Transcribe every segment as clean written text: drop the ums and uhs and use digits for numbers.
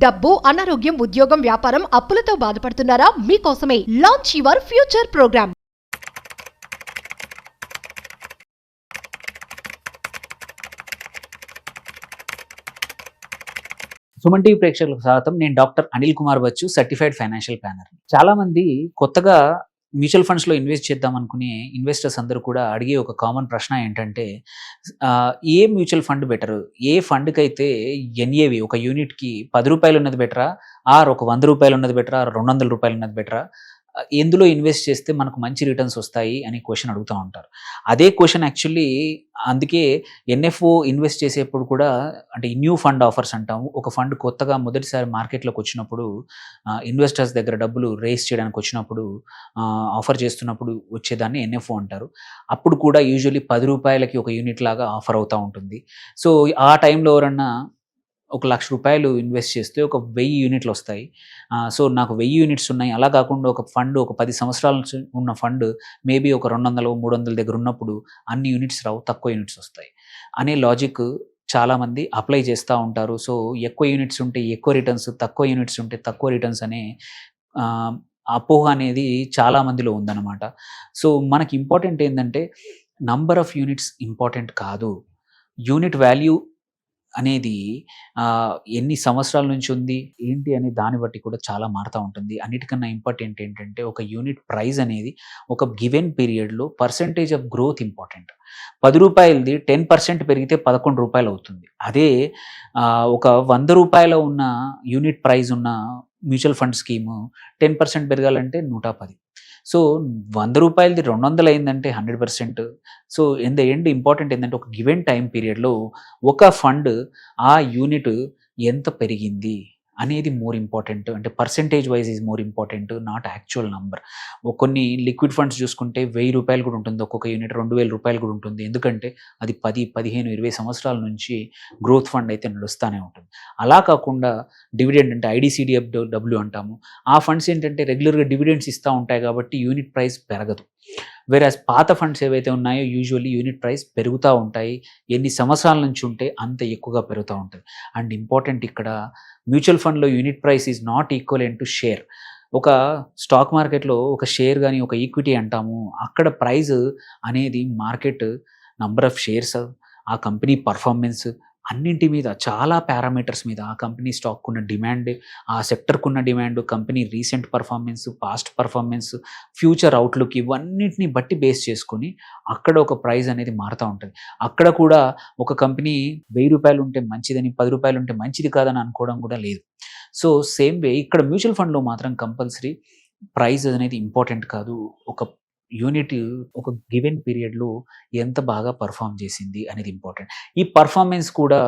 డబ్బు, అనారోగ్యం, ఉద్యోగం, వ్యాపారం, అప్పులతో బాధపడుతున్నారా? మీకోసమే launch your future program. Suman TV ప్రేక్షకులకు స్వాగతం. నేను doctor Anil Kumar Bachchu, certified financial planner. చాలా మంది కొత్తగా మ్యూచువల్ ఫండ్స్లో ఇన్వెస్ట్ చేద్దాం అనుకునే ఇన్వెస్టర్స్ అందరూ కూడా అడిగే ఒక కామన్ ప్రశ్న ఏంటంటే, ఏ మ్యూచువల్ ఫండ్ బెటరు? ఏ ఫండ్కి అయితే ఎన్ఏవి ఒక యూనిట్కి ₹10 ఉన్నది బెటరా, ఆర్ ఒక ₹100 ఉన్నది బెటరా, ₹200 ఉన్నది బెటరా, ఎందులో ఇన్వెస్ట్ చేస్తే మనకు మంచి రిటర్న్స్ వస్తాయి అని క్వశ్చన్ అడుగుతూ ఉంటారు. అదే క్వశ్చన్ యాక్చువల్లీ అందుకే ఎన్ఎఫ్ఓ ఇన్వెస్ట్ చేసేప్పుడు కూడా, అంటే న్యూ ఫండ్ ఆఫర్స్ అంటాము. ఒక ఫండ్ కొత్తగా మొదటిసారి మార్కెట్లోకి వచ్చినప్పుడు, ఇన్వెస్టర్స్ దగ్గర డబ్బులు రేస్ చేయడానికి వచ్చినప్పుడు, ఆఫర్ చేస్తున్నప్పుడు వచ్చేదాన్ని ఎన్ఎఫ్ఓ అంటారు. అప్పుడు కూడా యూజువల్లీ ₹10కి ఒక యూనిట్ లాగా ఆఫర్ అవుతూ ఉంటుంది. సో ఆ టైంలో ఎవరన్నా ఒక ₹1,00,000 ఇన్వెస్ట్ చేస్తే ఒక 1000 యూనిట్లు వస్తాయి. సో నాకు 1000 యూనిట్స్ ఉన్నాయి. అలా కాకుండా ఒక ఫండ్ ఒక 10 సంవత్సరాల నుంచి ఉన్న ఫండ్ మేబీ ఒక 200, 300 దగ్గర ఉన్నప్పుడు అన్ని యూనిట్స్ రావు, తక్కువ యూనిట్స్ వస్తాయి అనే లాజిక్ చాలామంది అప్లై చేస్తూ ఉంటారు. సో ఎక్కువ యూనిట్స్ ఉంటే ఎక్కువ రిటర్న్స్, తక్కువ యూనిట్స్ ఉంటే తక్కువ రిటర్న్స్ అనే అపోహ అనేది చాలామందిలో ఉందన్నమాట. సో మనకి ఇంపార్టెంట్ ఏంటంటే, నంబర్ ఆఫ్ యూనిట్స్ ఇంపార్టెంట్ కాదు. యూనిట్ వాల్యూ అనేది ఎన్ని సంవత్సరాల నుంచి ఉంది ఏంటి అనే దాన్ని బట్టి కూడా చాలా మారుతూ ఉంటుంది. అన్నిటికన్నా ఇంపార్టెంట్ ఏంటంటే, ఒక యూనిట్ ప్రైస్ అనేది ఒక గివెన్ పీరియడ్లో పర్సెంటేజ్ ఆఫ్ గ్రోత్ ఇంపార్టెంట్. ₹10ది 10% పెరిగితే ₹11 అవుతుంది. అదే ఒక ₹100 ఉన్న యూనిట్ ప్రైస్ ఉన్న మ్యూచువల్ ఫండ్ స్కీము 10% పెరగాలంటే 110. సో ₹100ది 200 అయిందంటే 100%. So in the end important ఏంటంటే, ఒక గివెన్ టైం పీరియడ్లో ఒక ఫండ్ ఆ యూనిట్ ఎంత పెరిగింది అనేది మోర్ ఇంపార్టెంట్. అంటే percentage wise is more important, not actual number. కొన్ని లిక్విడ్ ఫండ్స్ చూసుకుంటే ₹1000 కూడా ఉంటుంది, ఒక్కొక్క యూనిట్ ₹2000 కూడా ఉంటుంది. ఎందుకంటే అది 10, 15, 20 సంవత్సరాల నుంచి గ్రోత్ ఫండ్ అయితే నడుస్తూనే ఉంటుంది. అలా కాకుండా డివిడెండ్ అంటే IDCDFW అంటాము. ఆ ఫండ్స్ ఏంటంటే రెగ్యులర్గా డివిడెండ్స్ ఇస్తూ ఉంటాయి కాబట్టి యూనిట్ ప్రైస్ పెరగదు. వేరాజ్ పాత ఫండ్స్ ఏవైతే ఉన్నాయో యూజువల్లీ యూనిట్ ప్రైస్ పెరుగుతూ ఉంటాయి. ఎన్ని సంవత్సరాల నుంచి ఉంటే అంత ఎక్కువగా పెరుగుతూ ఉంటుంది. అండ్ ఇంపార్టెంట్ ఇక్కడ, మ్యూచువల్ ఫండ్లో unit price is not equivalent to share. ఒక స్టాక్ మార్కెట్లో ఒక షేర్ కానీ ఒక ఈక్విటీ అంటాము. అక్కడ ప్రైజ్ అనేది మార్కెట్ నంబర్ ఆఫ్ షేర్స్, ఆ కంపెనీ పర్ఫార్మెన్స్, అన్నింటి మీద చాలా పారామీటర్స్ మీద, ఆ కంపెనీ స్టాక్కున్న డిమాండ్, ఆ సెక్టర్కున్న demand, company recent performance, past performance, future outlook, ఇవన్నిటిని బట్టి బేస్ చేసుకొని అక్కడ ఒక ప్రైస్ అనేది మారుతూ ఉంటుంది. అక్కడ కూడా ఒక కంపెనీ ₹1000 ఉంటే మంచిదని, ₹10 ఉంటే మంచిది కాదని అనుకోవడం కూడా లేదు. సో సేమ్ వే ఇక్కడ మ్యూచువల్ ఫండ్లో మాత్రం కంపల్సరీ ప్రైస్ అనేది ఇంపార్టెంట్ కాదు. ఒక యూనిట్ ఒక గివెన్ పీరియడ్లో ఎంత బాగా పర్ఫామ్ చేసింది అనేది ఇంపార్టెంట్. ఈ పర్ఫార్మెన్స్ కూడా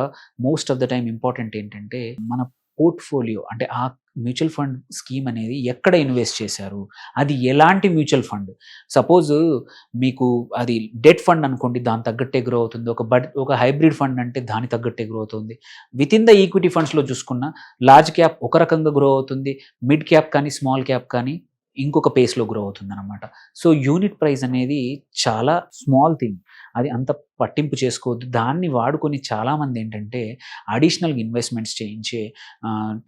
most of the time important ఏంటంటే, మన పోర్ట్ఫోలియో అంటే ఆ మ్యూచువల్ ఫండ్ స్కీమ్ అనేది ఎక్కడ ఇన్వెస్ట్ చేశారు, అది ఎలాంటి మ్యూచువల్ ఫండ్. సపోజ్ మీకు అది డెట్ ఫండ్ అనుకోండి, దాని తగ్గట్టే గ్రో అవుతుంది. ఒక హైబ్రిడ్ ఫండ్ అంటే దాని తగ్గట్టే గ్రో అవుతుంది. విత్ ఇన్ ద ఈక్విటీ ఫండ్స్లో చూసుకున్న లార్జ్ క్యాప్ ఒక రకంగా గ్రో అవుతుంది, మిడ్ క్యాప్ కానీ స్మాల్ క్యాప్ కానీ ఇంకొక పేస్లో గ్రో అవుతుందన్నమాట. సో యూనిట్ ప్రైస్ అనేది చాలా స్మాల్ థింగ్, అది అంత పట్టింపు చేసుకోవద్దు. దాన్ని వాడుకొని చాలామంది ఏంటంటే అడిషనల్గా ఇన్వెస్ట్మెంట్స్ చేయించే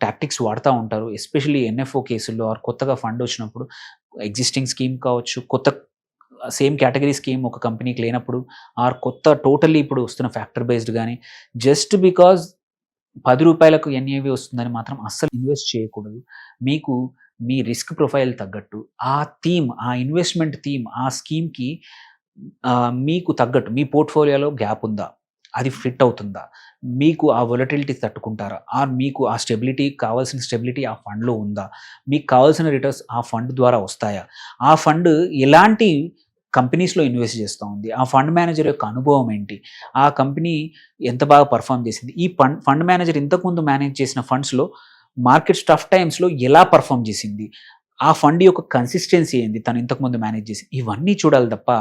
టాక్టిక్స్ వాడుతూ ఉంటారు. ఎస్పెషల్లీ ఎన్ఎఫ్ఓ కేసుల్లో, ఆర్ కొత్తగా ఫండ్ వచ్చినప్పుడు, ఎగ్జిస్టింగ్ స్కీమ్ కావచ్చు, కొత్త సేమ్ కేటగిరీ స్కీమ్ ఒక కంపెనీకి లేనప్పుడు, ఆర్ కొత్త టోటల్లీ ఇప్పుడు వస్తున్న ఫ్యాక్టర్ బేస్డ్ కానీ, జస్ట్ బికాజ్ ₹10కు ఎన్ఏవి వస్తుందని మాత్రం అస్సలు ఇన్వెస్ట్ చేయకూడదు. మీకు మీ రిస్క్ ప్రొఫైల్ తగ్గట్టు, ఆ థీమ్, ఆ ఇన్వెస్ట్మెంట్ థీమ్, ఆ స్కీమ్కి మీకు తగ్గట్టు మీ పోర్ట్ఫోలియోలో గ్యాప్ ఉందా, అది ఫిట్ అవుతుందా, మీకు ఆ వొలటిలిటీ తట్టుకుంటారా, ఆర్ మీకు ఆ స్టెబిలిటీ, కావాల్సిన స్టెబిలిటీ ఆ ఫండ్లో ఉందా, మీకు కావాల్సిన రిటర్న్స్ ఆ ఫండ్ ద్వారా వస్తాయా, ఆ ఫండ్ ఎలాంటి కంపెనీస్లో ఇన్వెస్ట్ చేస్తూ ఉంది, ఆ ఫండ్ మేనేజర్ యొక్క అనుభవం ఏంటి, ఆ కంపెనీ ఎంత బాగా పర్ఫామ్ చేసింది, ఈ ఫండ్ మేనేజర్ ఇంతకుముందు మేనేజ్ చేసిన ఫండ్స్లో మార్కెట్ టఫ్ టైమ్స్లో ఎలా పర్ఫామ్ చేసింది, ఆ ఫండ్ యొక్క కన్సిస్టెన్సీ ఏంది, తను ఇంతకుముందు మేనేజ్ చేసి, ఇవన్నీ చూడాలి తప్ప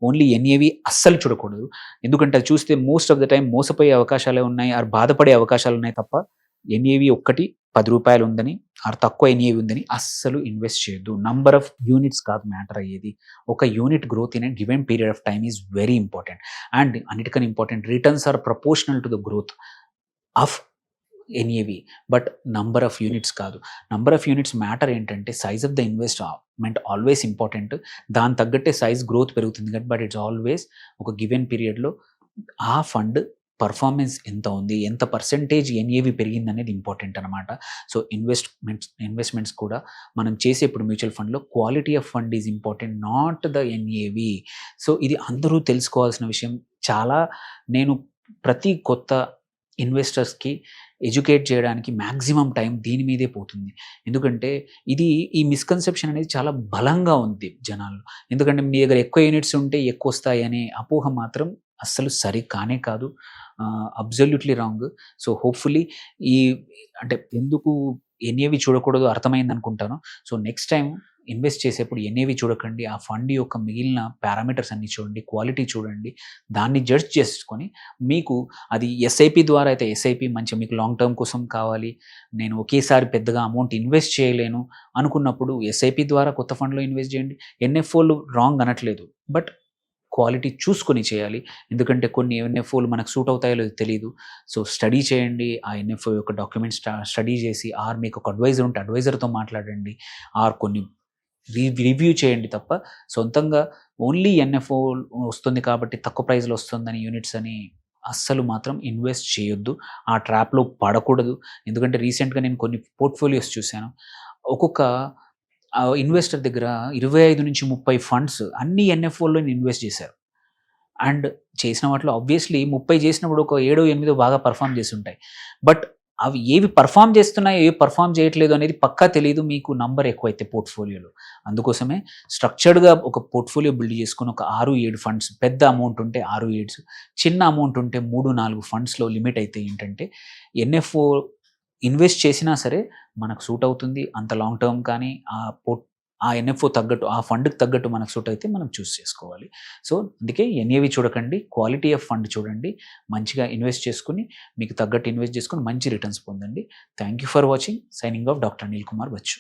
ఓన్లీ ఎన్ఏవి అస్సలు చూడకూడదు. ఎందుకంటే అది చూస్తే మోస్ట్ ఆఫ్ ద టైం మోసపోయే అవకాశాలే ఉన్నాయి, ఆర్ బాధపడే అవకాశాలు ఉన్నాయి తప్ప ఎన్ఏవి ఒక్కటి ₹10 ఉందని, ఆర్ తక్కువ ఎన్ఏవి ఉందని అస్సలు ఇన్వెస్ట్ చేయొద్దు. నంబర్ ఆఫ్ యూనిట్స్ కాదు మ్యాటర్ అయ్యేది. ఒక unit growth in a given period of time is very important. And అన్నిటికన్నా important, returns are proportional to the growth of NAV. But number of units కాదు. Number of units matter ఏంటంటే size of the investment always important. దానికి తగ్గట్టే size growth పెరుగుతుంది కాబట్టి but it's always ఒక given పీరియడ్‌లో ఆ ఫండ్ పర్ఫార్మెన్స్ ఎంత ఉంది, ఎంత పర్సెంటేజ్ ఎన్ఏవి పెరిగిందనేది ఇంపార్టెంట్ అనమాట. సో ఇన్వెస్ట్‌మెంట్స్ కూడా మనం చేసే ఇప్పుడు మ్యూచువల్ ఫండ్‌లో quality of fund is important, not the NAV. So ఇది అందరూ తెలుసుకోవాల్సిన విషయం. చాలా నేను ప్రతి కొత్త ఇన్వెస్టర్స్‌కి ఎడ్యుకేట్ చేయడానికి మాక్సిమం టైం దీని మీదే పోతుంది. ఎందుకంటే ఈ మిస్‌కన్సెప్షన్ అనేది చాలా బలంగా ఉంది జనాల్లో. ఎందుకంటే మీ దగ్గర ఎక్కువ యూనిట్స్ ఉంటే ఎక్కువొస్తాయి అనే అపోహ మాత్రం అస్సలు సరి కానే కాదు. Absolutely wrong. సో హోప్‌ఫుల్లీ ఈ అంటే ఎందుకు ఎన్ఏవి చూడకూడదో అర్థమైందనుకుంటాను. సో నెక్స్ట్ టైమ్ ఇన్వెస్ట్ చేసేప్పుడు ఎన్ఏవి చూడకండి. ఆ ఫండ్ యొక్క మిగిలిన పారామీటర్స్ అన్నీ చూడండి. క్వాలిటీ చూడండి. దాన్ని జడ్జ్ చేసుకొని మీకు అది ఎస్ఐపి ద్వారా అయితే ఎస్ఐపి మంచిగా మీకు లాంగ్ టర్మ్ కోసం కావాలి. నేను ఒకేసారి పెద్దగా అమౌంట్ ఇన్వెస్ట్ చేయలేను అనుకున్నప్పుడు ఎస్ఐపి ద్వారా కొత్త ఫండ్‌లో ఇన్వెస్ట్ చేయండి. ఎన్ఎఫ్ఓలు రాంగ్ అనట్లేదు. బట్ క్వాలిటీ చూసుకొని చేయాలి. ఎందుకంటే కొన్ని ఎన్ఎఫ్ఓలు మనకు సూట్ అవుతాయో లేదో తెలీదు. సో స్టడీ చేయండి. ఆ ఎన్ఎఫ్ఓ యొక్క డాక్యుమెంట్స్ స్టడీ చేసి మీకు ఒక అడ్వైజర్ ఉంటే అడ్వైజర్‌తో మాట్లాడండి. కొన్ని రివ్యూ చేయండి తప్ప సొంతంగా ఓన్లీ ఎన్ఎఫ్ఓ వస్తుంది కాబట్టి తక్కువ ప్రైస్‌లో వస్తుందని యూనిట్స్ అని అస్సలు మాత్రం ఇన్వెస్ట్ చేయొద్దు. ఆ ట్రాప్‌లో పడకూడదు. ఎందుకంటే రీసెంట్‌గా నేను కొన్ని పోర్ట్‌ఫోలియోస్ చూశాను. ఒక్కొక్క ఇన్వెస్టర్ దగ్గర 25-30 ఫండ్స్ అన్నీ ఎన్ఎఫ్ఓ‌లోనే ఇన్వెస్ట్ చేశారు. అండ్ చేసిన వాటిలో ఆబ్వియస్‌లీ 30 చేసినప్పుడు ఒక 7, 8 బాగా పెర్ఫార్మ్ చేసుంటాయి. బట్ అవి ఏవి పెర్ఫార్మ్ చేస్తున్నాయో, ఏవి పెర్ఫార్మ్ చేయట్లేదు అనేది పక్కా తెలీదు మీకు నంబర్ ఎక్కువైతే పోర్ట్‌ఫోలియోలో. అందుకోసమే స్ట్రక్చర్డ్‌గా ఒక పోర్ట్‌ఫోలియో బిల్డ్ చేసుకొని ఒక 6, 7 ఫండ్స్ పెద్ద అమౌంట్ ఉంటే 6, 7 చిన్న అమౌంట్ ఉంటే 3, 4 ఫండ్స్‌లో లిమిట్ అయితే ఏంటంటే ఎన్ఎఫ్ఓ ఇన్వెస్ట్ చేసినా సరే మనకు సూట్ అవుతుంది. అంత లాంగ్ టర్మ్ కానీ ఆ ఎన్ఎఫ్ఓ తగ్గట్టు ఆ ఫండ్‌కి తగ్గట్టు మనకు సూట్ అయితే మనం చూస్ చేసుకోవాలి. సో అందుకే ఎన్ఏవి చూడకండి. క్వాలిటీ ఆఫ్ ఫండ్ చూడండి. మంచిగా ఇన్వెస్ట్ చేసుకొని మీకు తగ్గట్టు ఇన్వెస్ట్ చేసుకొని మంచి రిటర్న్స్ పొందండి. Thank you for watching. Signing off doctor Anil Kumar Bachu.